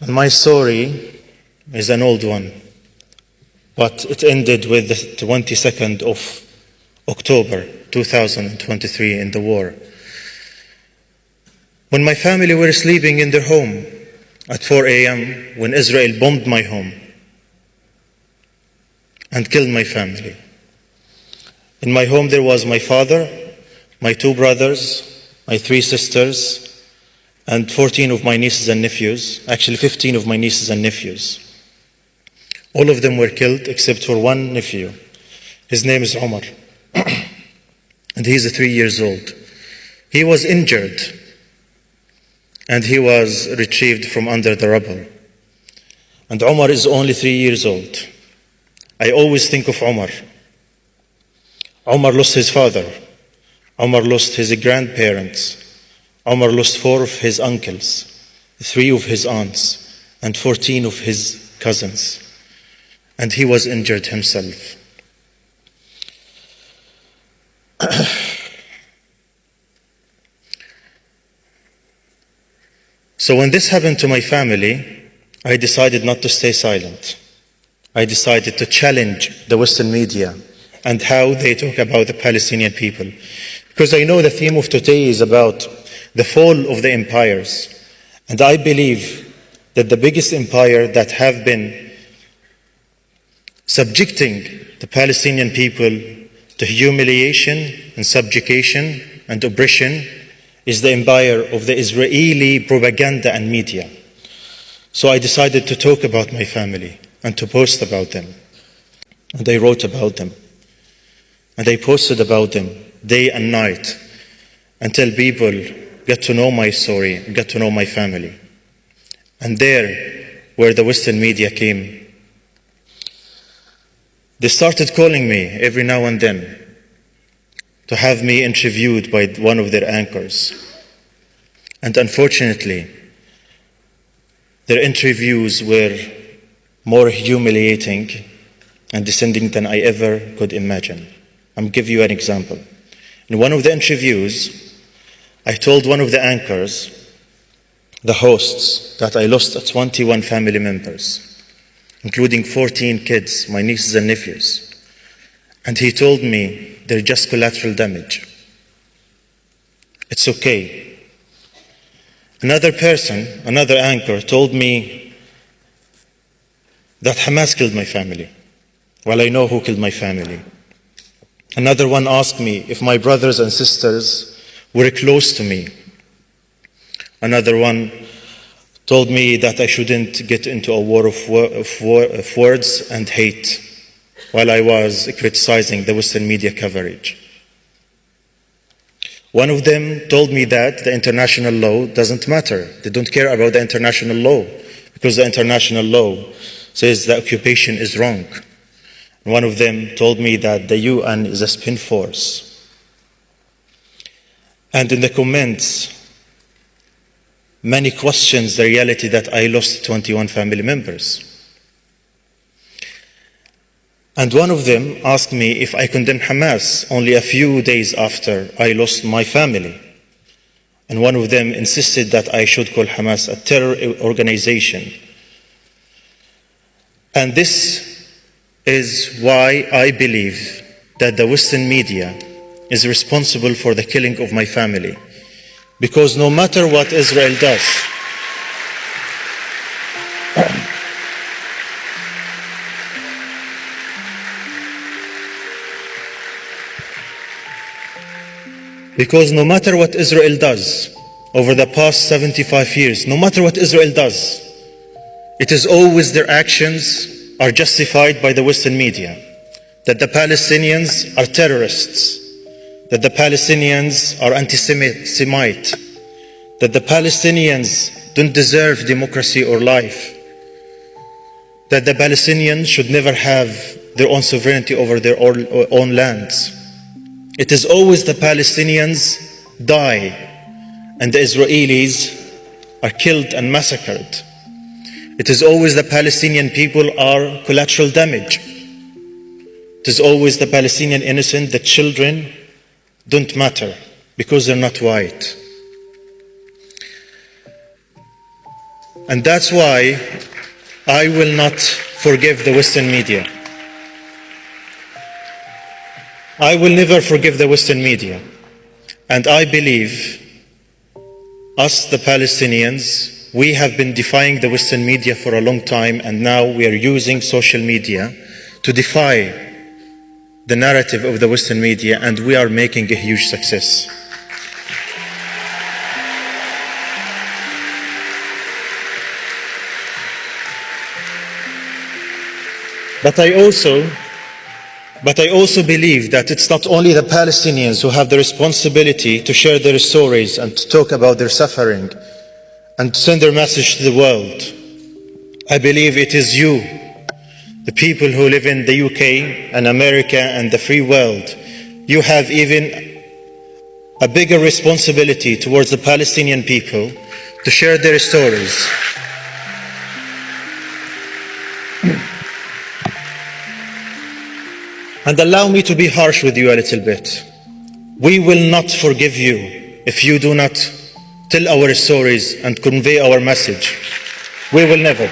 And my story is an old one, but it ended with the 22nd of October 2023 in the war. When my family were sleeping in their home at 4 a.m. when Israel bombed my home and killed my family. In my home there was my father, my 2 brothers, my 3 sisters, and 14 of my nieces and nephews, actually 15 of my nieces and nephews. All of them were killed except for one nephew. His name is Omar, and he's 3 years old. He was injured, and he was retrieved from under the rubble. And Omar is only 3 years old. I always think of Omar. Omar lost his father. Omar lost his grandparents. Omar lost 4 of his uncles, 3 of his aunts, and 14 of his cousins. And he was injured himself. So when this happened to my family, I decided not to stay silent. I decided to challenge the Western media and how they talk about the Palestinian people. Because I know the theme of today is about the fall of the empires. And I believe that the biggest empire that have been subjecting the Palestinian people to humiliation and subjugation and oppression is the empire of the Israeli propaganda and media. So I decided to talk about my family and to post about them. And I wrote about them. And I posted about them day and night until people get to know my story, get to know my family. And there, where the Western media came, they started calling me every now and then to have me interviewed by one of their anchors. And unfortunately, their interviews were more humiliating and descending than I ever could imagine. I'll give you an example. In one of the interviews, I told one of the anchors, the hosts, that I lost 21 family members, including 14 kids, my nieces and nephews. And he told me they're just collateral damage. It's okay. Another person, another anchor, told me that Hamas killed my family. Well, I know who killed my family. Another one asked me if my brothers and sisters were close to me. Another one told me that I shouldn't get into a war of words and hate while I was criticizing the Western media coverage. One of them told me that the international law doesn't matter. They don't care about the international law because the international law says the occupation is wrong. One of them told me that the UN is a spin force. And in the comments, many questions the reality that I lost 21 family members. And one of them asked me if I condemn Hamas only a few days after I lost my family. And one of them insisted that I should call Hamas a terror organization. And this is why I believe that the Western media is responsible for the killing of my family. Because no matter what Israel does, because no matter what Israel does over the past 75 years, no matter what Israel does, it is always their actions are justified by the Western media, that the Palestinians are terrorists, that the Palestinians are anti-Semite, that the Palestinians don't deserve democracy or life, that the Palestinians should never have their own sovereignty over their own lands. It is always the Palestinians die and the Israelis are killed and massacred. It is always the Palestinian people are collateral damage. It is always the Palestinian innocent, the children don't matter because they're not white. And that's why I will not forgive the Western media. I will never forgive the Western media. And I believe us, the Palestinians, we have been defying the Western media for a long time, and now we are using social media to defy the narrative of the Western media, and we are making a huge success. But I also believe that it's not only the Palestinians who have the responsibility to share their stories and to talk about their suffering and send their message to the world. I believe it is you, the people who live in the UK and America and the free world. You have even a bigger responsibility towards the Palestinian people to share their stories. And allow me to be harsh with you a little bit. We will not forgive you if you do not tell our stories and convey our message. We will never.